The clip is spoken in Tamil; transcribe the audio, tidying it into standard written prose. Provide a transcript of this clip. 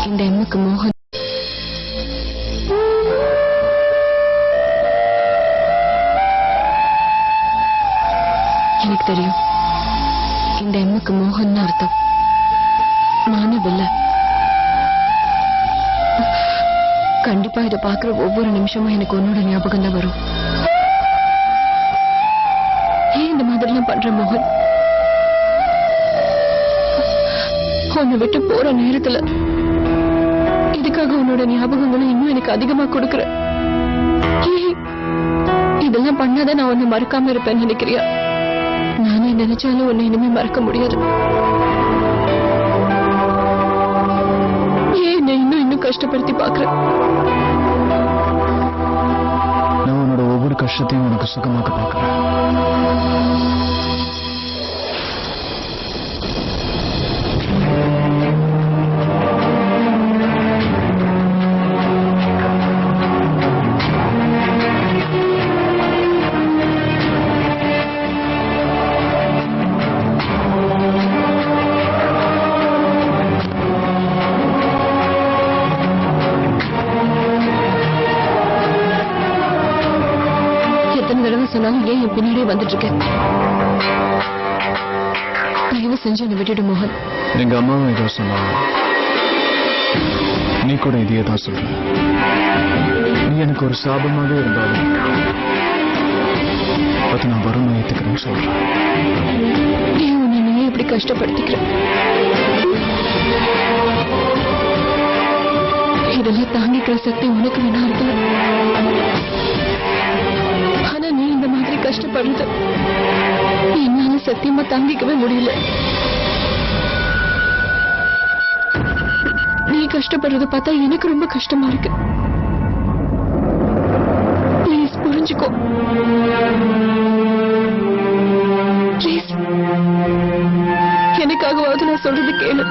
இந்த எம்முக்கு மோகன் எனக்கு தெரியும். இந்த எம்முக்கு மோகன் அர்த்தம் மானவில்ல. கண்டிப்பா இதை பாக்குற ஒவ்வொரு நிமிஷமும் எனக்கு உன்னோட ஞாபகம் தான் வரும். ஏன் இந்த மாதிரிலாம் பண்ற மோகன்? உன்னை விட்டு போற நேரத்துல இதுக்காக உன்னோட ஞாபகங்களை இன்னும் எனக்கு அதிகமா கொடுக்கற. இதெல்லாம் பண்ணாதான் நான் உன்னை மறக்காம இருப்பேன்னு நினைக்கிறியா? நானே நினைச்சாலும் உன்னை இனிமே மறக்க முடியாது. ஏன் என்னை இன்னும் கஷ்டப்படுத்தி பாக்குற? நான் உன்னோட ஒவ்வொரு கஷ்டத்தையும் உனக்கு சுகமாக்க பாக்குறேன். சொன்னாலும் ஏன் என் பின்னாடியே வந்துட்டு இருக்கேன்? தயவு செஞ்சு என்னை விட்டுடு மோகன். எங்க அம்மாவும் ஏதோ சொன்னாங்க, நீ கூட இதையே தான் சொல்ற. நீ எனக்கு ஒரு சாபமாவே இருந்தாலும் அது நான் வரும் ஏத்துக்கிறேன்னு சொல்றேன். ஏன் உன்னை நீ இப்படி கஷ்டப்படுத்திக்கிற? இதெல்லாம் தாங்கிக்கிற சக்தி உனக்கு வேணா இருக்கலாம். நீ இந்த மாதிரி கஷ்டப்படுறது என்னால சத்தியமா தாங்கிக்கவே முடியல. நீ கஷ்டப்படுறத பார்த்தா எனக்கு ரொம்ப கஷ்டமா இருக்கு. ப்ளீஸ் புரிஞ்சுக்கோ. ப்ளீஸ் எனக்காகவாவது நான் சொல்றது கேளு.